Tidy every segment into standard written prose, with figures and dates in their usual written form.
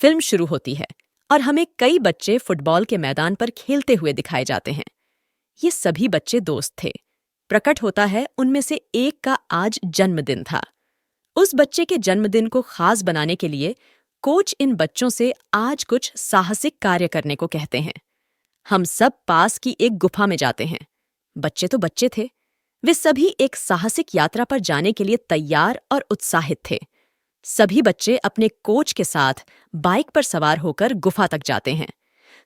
Film शुरू होती है और हमें कई बच्चे फुटबॉल के मैदान पर खेलते हुए दिखाए जाते हैं। ये सभी बच्चे दोस्त थे। प्रकट होता है उनमें से एक का आज जन्मदिन था। उस बच्चे के जन्मदिन को खास बनाने के लिए कोच इन बच्चों से आज कुछ साहसिक कार्य करने को कहते हैं। हम सब पास की एक गुफा में जाते हैं। बच्चे तो बच्चे थे। वे सभी एक साहसिक यात्रा पर जाने के लिए तैयार और उत्साहित थे। सभी बच्चे अपने कोच के साथ बाइक पर सवार होकर गुफा तक जाते हैं।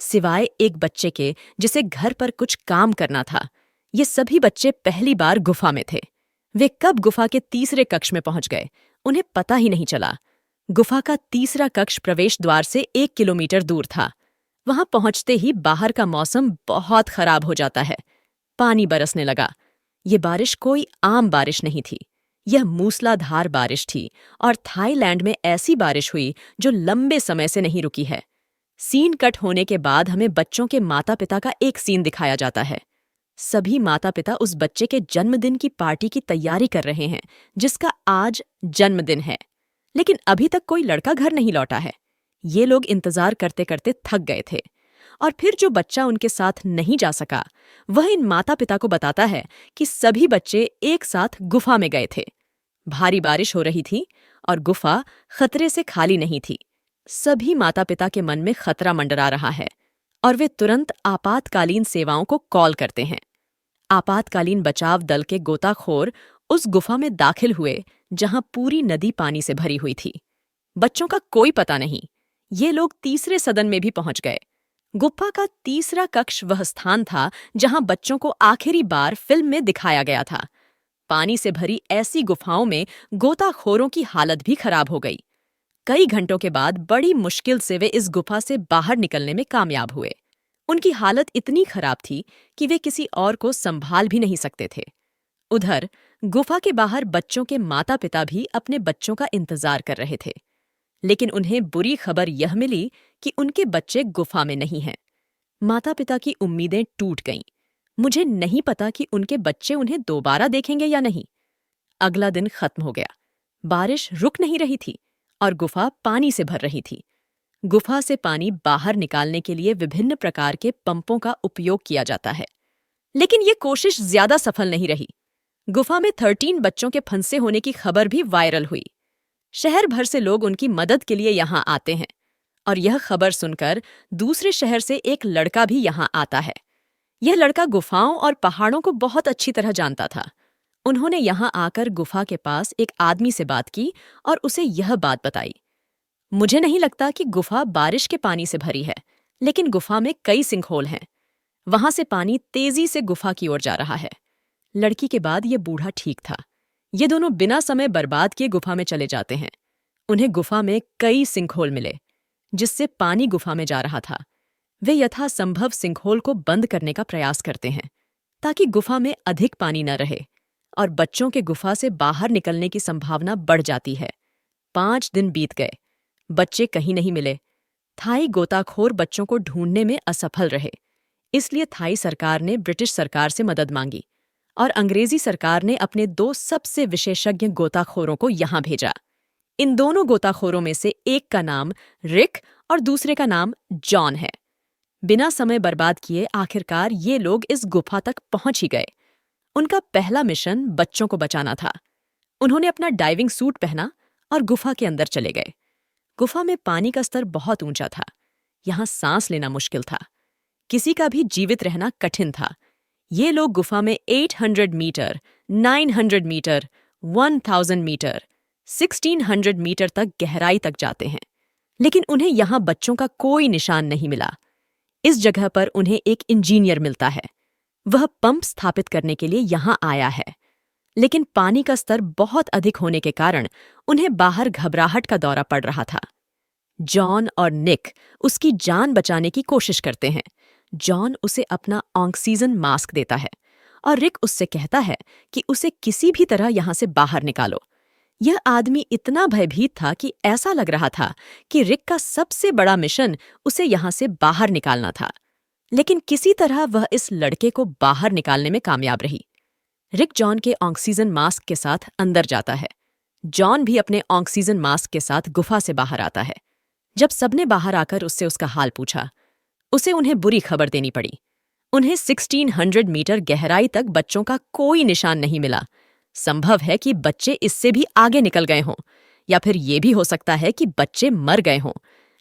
सिवाय एक बच्चे के जिसे घर पर कुछ काम करना था। ये सभी बच्चे पहली बार गुफा में थे। वे कब गुफा के तीसरे कक्ष में पहुंच गए, उन्हें पता ही नहीं चला। गुफा का तीसरा कक्ष प्रवेश द्वार से 1 किलोमीटर दूर था। वहां पहुंचते ही बाहर का मौसम बहुत खराब हो जाता है। पानी बरसने लगा। ये बारिश कोई आम बारिश नहीं थी। यह मूसलाधार बारिश थी और थाईलैंड में ऐसी बारिश हुई जो लंबे समय से नहीं रुकी है। सीन कट होने के बाद हमें बच्चों के माता पिता का एक सीन दिखाया जाता है। सभी माता पिता उस बच्चे के जन्मदिन की पार्टी की तैयारी कर रहे हैं जिसका आज जन्मदिन है। लेकिन अभी तक कोई लड़का घर नहीं लौटा है। ये लोग इंतजार करते करते थक गए थे। और फिर जो बच्चा उनके साथ नहीं जा सका, वह इन माता पिता को बताता है कि सभी बच्चे एक साथ गुफा में गए थे। भारी बारिश हो रही थी और गुफा खतरे से खाली नहीं थी। सभी माता पिता के मन में खतरा मंडरा रहा है और वे तुरंत आपातकालीन सेवाओं को कॉल करते हैं। आपातकालीन बचाव दल के गोताखोर उस गुफा में दाखिल हुए जहां पूरी नदी पानी से भरी हुई थी। बच्चों का कोई पता नहीं। ये लोग तीसरे सदन में भी पहुंच गए। गुफा का तीसरा कक्ष वह स्थान था जहां बच्चों को आखिरी बार फिल्म में दिखाया गया था। पानी से भरी ऐसी गुफाओं में गोताखोरों की हालत भी खराब हो गई। कई घंटों के बाद बड़ी मुश्किल से वे इस गुफा से बाहर निकलने में कामयाब हुए। उनकी हालत इतनी खराब थी कि वे किसी और को संभाल भी नहीं सकते थे। उधर गुफा के बाहर बच्चों के माता पिता भी अपने बच्चों का इंतजार कर रहे थे। लेकिन उन्हें बुरी खबर यह मिली कि उनके बच्चे गुफा में नहीं हैं। माता पिता की उम्मीदें टूट गईं। मुझे नहीं पता कि उनके बच्चे उन्हें दोबारा देखेंगे या नहीं। अगला दिन खत्म हो गया। बारिश रुक नहीं रही थी और गुफा पानी से भर रही थी। गुफा से पानी बाहर निकालने के लिए विभिन्न प्रकार के पंपों का उपयोग किया जाता है, लेकिन ये कोशिश ज्यादा सफल नहीं रही। गुफा में 13 बच्चों के फंसे होने की खबर भी वायरल हुई। शहर भर से लोग उनकी मदद के लिए यहाँ आते हैं और यह खबर सुनकर दूसरे शहर से एक लड़का भी यहाँ आता है। यह लड़का गुफाओं और पहाड़ों को बहुत अच्छी तरह जानता था। उन्होंने यहाँ आकर गुफा के पास एक आदमी से बात की और उसे यह बात बताई। मुझे नहीं लगता कि गुफा बारिश के पानी से भरी है, लेकिन गुफा में कई सिंकहोल हैं। वहां से पानी तेजी से गुफा की ओर जा रहा है। लड़की के बाद यह बूढ़ा ठीक था। ये दोनों बिना समय बर्बाद किए गुफा में चले जाते हैं। उन्हें गुफा में कई सिंकहोल मिले जिससे पानी गुफा में जा रहा था। वे यथासंभव सिंकहोल को बंद करने का प्रयास करते हैं ताकि गुफा में अधिक पानी न रहे और बच्चों के गुफा से बाहर निकलने की संभावना बढ़ जाती है। 5 दिन बीत गए। बच्चे कहीं नहीं मिले। थाई गोताखोर बच्चों को ढूंढने में असफल रहे। इसलिए थाई सरकार ने ब्रिटिश सरकार से मदद मांगी और अंग्रेजी सरकार ने अपने 2 सबसे विशेषज्ञ गोताखोरों को यहां भेजा। इन दोनों गोताखोरों में से एक का नाम रिक और दूसरे का नाम जॉन है। बिना समय बर्बाद किए आखिरकार ये लोग इस गुफा तक पहुंच ही गए। उनका पहला मिशन बच्चों को बचाना था। उन्होंने अपना डाइविंग सूट पहना और गुफा के अंदर चले गए। गुफा में पानी का स्तर बहुत ऊंचा था। यहां सांस लेना मुश्किल था। किसी का भी जीवित रहना कठिन था। ये लोग गुफा में 800 मीटर, 900 मीटर, 1000 मीटर, 1600 मीटर तक गहराई तक जाते हैं, लेकिन उन्हें यहां बच्चों का कोई निशान नहीं मिला। इस जगह पर उन्हें एक इंजीनियर मिलता है। वह पंप स्थापित करने के लिए यहां आया है, लेकिन पानी का स्तर बहुत अधिक होने के कारण उन्हें बाहर घबराहट का दौरा पड़ रहा था। जॉन और निक उसकी जान बचाने की कोशिश करते हैं। जॉन उसे अपना ऑक्सीजन मास्क देता है और रिक उससे कहता है कि उसे किसी भी तरह यहां से बाहर निकालो। यह आदमी इतना भयभीत था कि ऐसा लग रहा था कि रिक का सबसे बड़ा मिशन उसे यहां से बाहर निकालना था, लेकिन किसी तरह वह इस लड़के को बाहर निकालने में कामयाब रही। रिक जॉन के ऑक्सीजन मास्क के साथ अंदर जाता है। जॉन भी अपने ऑक्सीजन मास्क के साथ गुफा से बाहर आता है। जब सबने बाहर आकर उससे उसका हाल पूछा, उसे उन्हें बुरी खबर देनी पड़ी। उन्हें 1600 मीटर गहराई तक बच्चों का कोई निशान नहीं मिला। संभव है कि बच्चे इससे भी आगे निकल गए हों, या फिर ये भी हो सकता है कि बच्चे मर गए हों,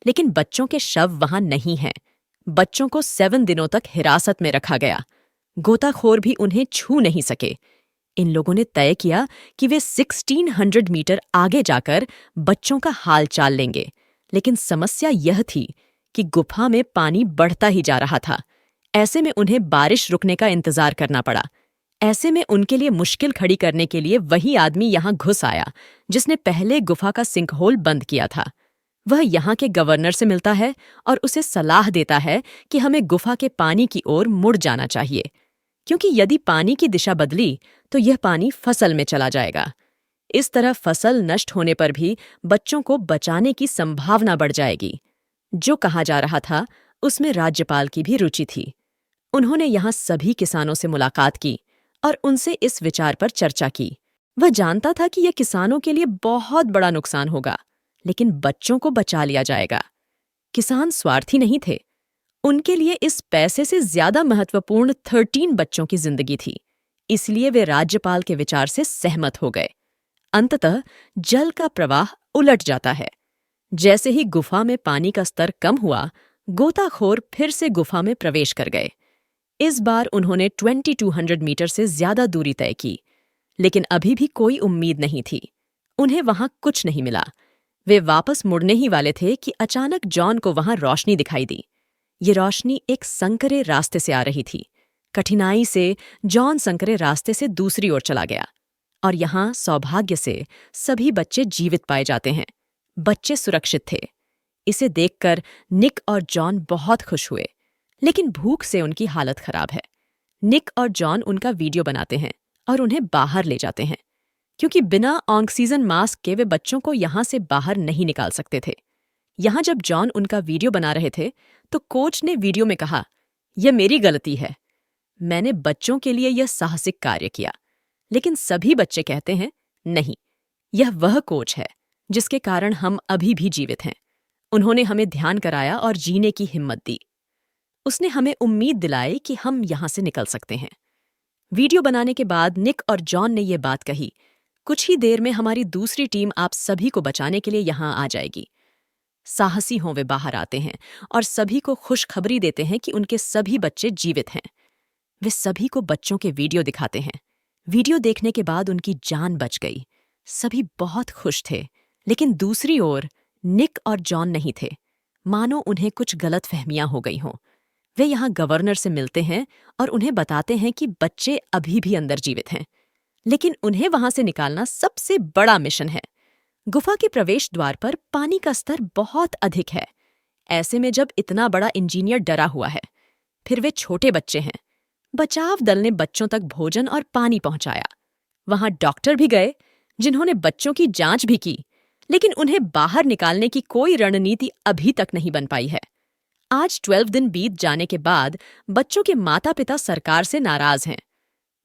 लेकिन बच्चों के शव वहां नहीं हैं। बच्चों को 7 दिनों तक हिरासत में रखा गया। गोताखोर भी उन्हें छू नहीं सके। इन लोगों ने तय किया कि वे 1600 मीटर आगे जाकर बच्चों का हाल चाल लेंगे, लेकिन समस्या यह थी कि गुफा में पानी बढ़ता ही जा रहा था। ऐसे में उन्हें बारिश रुकने का इंतजार करना पड़ा। ऐसे में उनके लिए मुश्किल खड़ी करने के लिए वही आदमी यहाँ घुस आया जिसने पहले गुफा का सिंक होल बंद किया था। वह यहाँ के गवर्नर से मिलता है और उसे सलाह देता है कि हमें गुफा के पानी की ओर मुड़ जाना चाहिए, क्योंकि यदि पानी की दिशा बदली तो यह पानी फसल में चला जाएगा। इस तरह फसल नष्ट होने पर भी बच्चों को बचाने की संभावना बढ़ जाएगी। जो कहा जा रहा था उसमें राज्यपाल की भी रुचि थी। उन्होंने यहाँ सभी किसानों से मुलाकात की और उनसे इस विचार पर चर्चा की। वह जानता था कि यह किसानों के लिए बहुत बड़ा नुकसान होगा, लेकिन बच्चों को बचा लिया जाएगा। किसान स्वार्थी नहीं थे। उनके लिए इस पैसे से ज्यादा महत्वपूर्ण 13 बच्चों की जिंदगी थी। इसलिए वे राज्यपाल के विचार से सहमत हो गए। अंततः जल का प्रवाह उलट जाता है। जैसे ही गुफा में पानी का स्तर कम हुआ, गोताखोर फिर से गुफा में प्रवेश कर गए। इस बार उन्होंने 2200 मीटर से ज्यादा दूरी तय की, लेकिन अभी भी कोई उम्मीद नहीं थी। उन्हें वहां कुछ नहीं मिला। वे वापस मुड़ने ही वाले थे कि अचानक जॉन को वहां रोशनी दिखाई दी। ये रोशनी एक संकरे रास्ते से आ रही थी। कठिनाई से जॉन संकरे रास्ते से दूसरी ओर चला गया, और यहाँ सौभाग्य से सभी बच्चे जीवित पाए जाते हैं। बच्चे सुरक्षित थे। इसे देखकर निक और जॉन बहुत खुश हुए, लेकिन भूख से उनकी हालत खराब है। निक और जॉन उनका वीडियो बनाते हैं और उन्हें बाहर ले जाते हैं, क्योंकि बिना ऑक्सीजन मास्क के वे बच्चों को यहाँ से बाहर नहीं निकाल सकते थे। यहाँ जब जॉन उनका वीडियो बना रहे थे तो कोच ने वीडियो में कहा, यह मेरी गलती है, मैंने बच्चों के लिए यह साहसिक कार्य किया। लेकिन सभी बच्चे कहते हैं, नहीं, यह वह कोच है जिसके कारण हम अभी भी जीवित हैं। उन्होंने हमें ध्यान कराया और जीने की हिम्मत दी। उसने हमें उम्मीद दिलाई कि हम यहाँ से निकल सकते हैं। वीडियो बनाने के बाद निक और जॉन ने यह बात कही, कुछ ही देर में हमारी दूसरी टीम आप सभी को बचाने के लिए यहाँ आ जाएगी। साहसी हों वे बाहर आते हैं और सभी को खुशखबरी देते हैं कि उनके सभी बच्चे जीवित हैं। वे सभी को बच्चों के वीडियो दिखाते हैं। वीडियो देखने के बाद उनकी जान बच गई। सभी बहुत खुश थे, लेकिन दूसरी ओर निक और जॉन नहीं थे। मानो उन्हें कुछ गलतफहमियां हो गई हों। वे यहाँ गवर्नर से मिलते हैं और उन्हें बताते हैं कि बच्चे अभी भी अंदर जीवित हैं, लेकिन उन्हें वहां से निकालना सबसे बड़ा मिशन है। गुफा के प्रवेश द्वार पर पानी का स्तर बहुत अधिक है। ऐसे में जब इतना बड़ा इंजीनियर डरा हुआ है, फिर वे छोटे बच्चे हैं। बचाव दल ने बच्चों तक भोजन और पानी पहुंचाया। वहां डॉक्टर भी गए जिन्होंने बच्चों की जांच भी की, लेकिन उन्हें बाहर निकालने की कोई रणनीति अभी तक नहीं बन पाई है। आज 12 दिन बीत जाने के बाद बच्चों के माता पिता सरकार से नाराज हैं।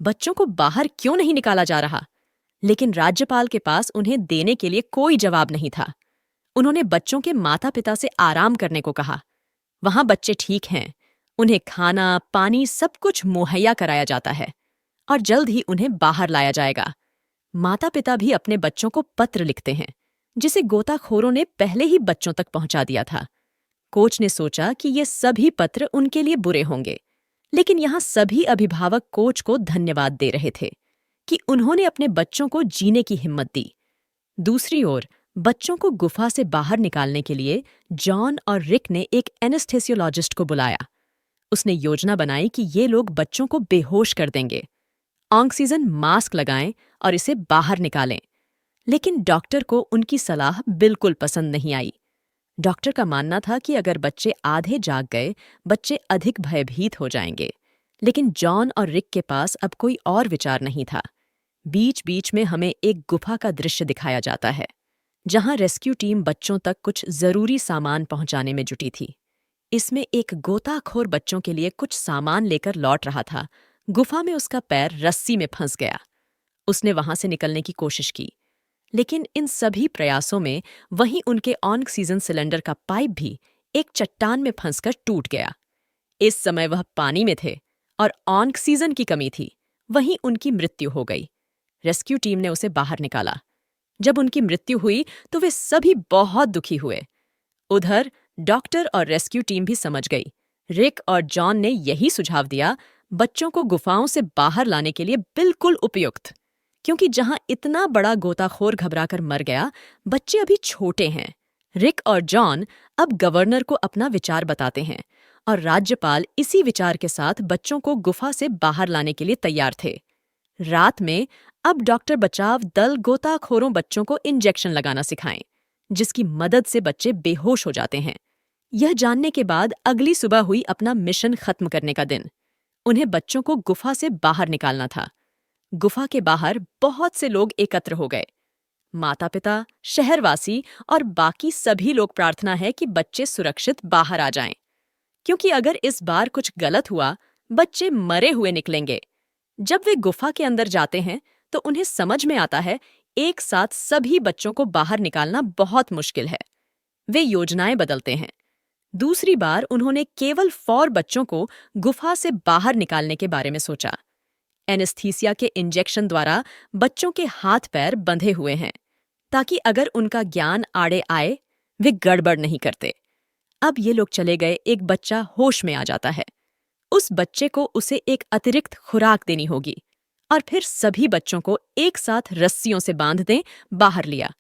बच्चों को बाहर क्यों नहीं निकाला जा रहा? लेकिन राज्यपाल के पास उन्हें देने के लिए कोई जवाब नहीं था। उन्होंने बच्चों के माता पिता से आराम करने को कहा। वहां बच्चे ठीक हैं, उन्हें खाना, पानी सब कुछ मुहैया कराया जाता है और जल्द ही उन्हें बाहर लाया जाएगा। माता पिता भी अपने बच्चों को पत्र लिखते हैं, जिसे गोताखोरों ने पहले ही बच्चों तक पहुंचा दिया था। कोच ने सोचा कि ये सभी पत्र उनके लिए बुरे होंगे, लेकिन यहाँ सभी अभिभावक कोच को धन्यवाद दे रहे थे कि उन्होंने अपने बच्चों को जीने की हिम्मत दी। दूसरी ओर बच्चों को गुफा से बाहर निकालने के लिए जॉन और रिक ने एक एनेस्थेसियोलॉजिस्ट को बुलाया। उसने योजना बनाई कि ये लोग बच्चों को बेहोश कर देंगे। ऑक्सीजन मास्क लगाएं और इसे बाहर निकालें। लेकिन डॉक्टर को उनकी सलाह बिल्कुल पसंद नहीं आई। डॉक्टर का मानना था कि अगर बच्चे आधे जाग गए, बच्चे अधिक भयभीत हो जाएंगे। लेकिन जॉन और रिक के पास अब कोई और विचार नहीं था। बीच बीच में हमें एक गुफा का दृश्य दिखाया जाता है, जहां रेस्क्यू टीम बच्चों तक कुछ जरूरी सामान पहुंचाने में जुटी थी। इसमें एक गोताखोर बच्चों के लिए कुछ सामान लेकर लौट रहा था। गुफा में उसका पैर रस्सी में फंस गया। उसने वहां से निकलने की कोशिश की, लेकिन इन सभी प्रयासों में वहीं उनके ऑक्सीजन सिलेंडर का पाइप भी एक चट्टान में फंसकर टूट गया। इस समय वह पानी में थे और ऑक्सीजन की कमी थी। वहीं उनकी मृत्यु हो गई। रेस्क्यू टीम ने उसे बाहर निकाला। जब उनकी मृत्यु हुई तो वे सभी बहुत दुखी हुए। उधर डॉक्टर और रेस्क्यू टीम भी समझ गई। रिक और जॉन ने यही सुझाव दिया, बच्चों को गुफाओं से बाहर लाने के लिए बिल्कुल उपयुक्त, क्योंकि जहां इतना बड़ा गोताखोर घबराकर मर गया, बच्चे अभी छोटे हैं। रिक और जॉन अब गवर्नर को अपना विचार बताते हैं और राज्यपाल इसी विचार के साथ बच्चों को गुफा से बाहर लाने के लिए तैयार थे। रात में अब डॉक्टर बचाव दल गोताखोरों बच्चों को इंजेक्शन लगाना सिखाएं, जिसकी मदद से बच्चे बेहोश हो जाते हैं। यह जानने के बाद अगली सुबह हुई अपना मिशन खत्म करने का दिन। उन्हें बच्चों को गुफा से बाहर निकालना था। गुफा के बाहर बहुत से लोग एकत्र हो गए। माता पिता, शहरवासी और बाकी सभी लोग प्रार्थना है कि बच्चे सुरक्षित बाहर आ जाएं, क्योंकि अगर इस बार कुछ गलत हुआ, बच्चे मरे हुए निकलेंगे। जब वे गुफा के अंदर जाते हैं तो उन्हें समझ में आता है एक साथ सभी बच्चों को बाहर निकालना बहुत मुश्किल है। वे योजनाएं बदलते हैं। दूसरी बार उन्होंने केवल 4 बच्चों को गुफा से बाहर निकालने के बारे में सोचा। एनेस्थीसिया के इंजेक्शन द्वारा बच्चों के हाथ पैर बंधे हुए हैं, ताकि अगर उनका ज्ञान आड़े आए, वे गड़बड़ नहीं करते। अब ये लोग चले गए, एक बच्चा होश में आ जाता है। उस बच्चे को उसे एक अतिरिक्त खुराक देनी होगी और फिर सभी बच्चों को एक साथ रस्सियों से बांध दें, बाहर लिया।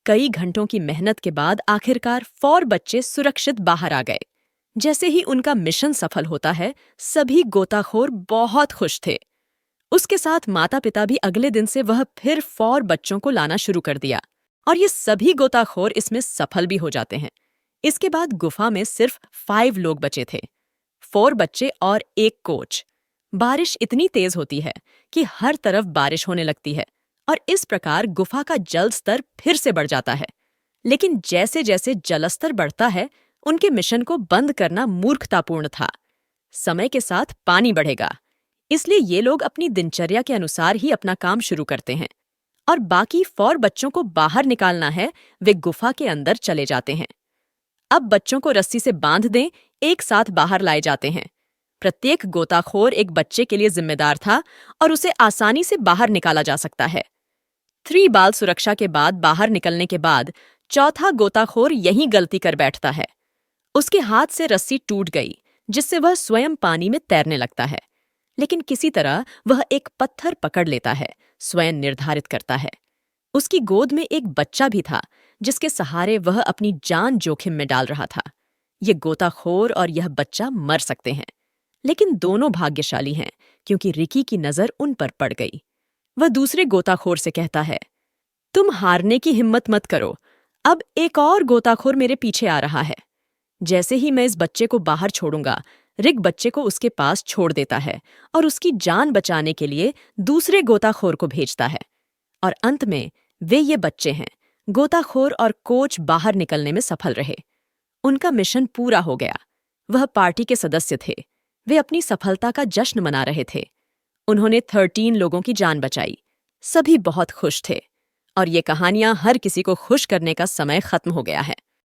कई घंटों की मेहनत के बाद आखिरकार 4 बच्चे सुरक्षित बाहर आ गए। जैसे ही उनका मिशन सफल होता है, सभी गोताखोर बहुत खुश थे। उसके साथ माता पिता भी अगले दिन से वह फिर 4 बच्चों को लाना शुरू कर दिया और ये सभी गोताखोर इसमें सफल भी हो जाते हैं। इसके बाद गुफा में सिर्फ 5 लोग बचे थे, 4 बच्चे और 1 कोच। बारिश इतनी तेज होती है कि हर तरफ बारिश होने लगती है और इस प्रकार गुफा का जल स्तर फिर से बढ़ जाता है। लेकिन जैसे जैसे जलस्तर बढ़ता है, उनके मिशन को बंद करना मूर्खतापूर्ण था। समय के साथ पानी बढ़ेगा, इसलिए ये लोग अपनी दिनचर्या के अनुसार ही अपना काम शुरू करते हैं और बाकी 4 बच्चों को बाहर निकालना है, वे गुफा के अंदर चले जाते हैं। अब बच्चों को रस्सी से बांध दें, एक साथ बाहर लाए जाते हैं। प्रत्येक गोताखोर एक बच्चे के लिए जिम्मेदार था और उसे आसानी से बाहर निकाला जा सकता है। 3 बाल सुरक्षा के बाद बाहर निकलने के बाद चौथा गोताखोर यही गलती कर बैठता है। उसके हाथ से रस्सी टूट गई, जिससे वह स्वयं पानी में तैरने लगता है। लेकिन किसी तरह वह एक पत्थर पकड़ लेता है, स्वयं निर्धारित करता है। उसकी गोद में एक बच्चा भी था, जिसके सहारे वह अपनी जान जोखिम में डाल रहा था। ये गोताखोर और यह बच्चा मर सकते हैं, लेकिन दोनों भाग्यशाली हैं, क्योंकि रिकी की नजर उन पर पड़ गई। वह दूसरे गोताखोर से कहता है, तुम हारने की हिम्मत मत करो, अब एक और गोताखोर मेरे पीछे आ रहा है। जैसे ही मैं इस बच्चे को बाहर छोड़ूंगा, रिक बच्चे को उसके पास छोड़ देता है और उसकी जान बचाने के लिए दूसरे गोताखोर को भेजता है। और अंत में वे ये बच्चे हैं। गोताखोर और कोच बाहर निकलने में सफल रहे। उनका मिशन पूरा हो गया। वह पार्टी के सदस्य थे। वे अपनी सफलता का जश्न मना रहे थे। उन्होंने 13 लोगों की जान बचाई। सभी बहुत खुश थे और ये कहानियां हर किसी को खुश करने का समय खत्म हो गया है।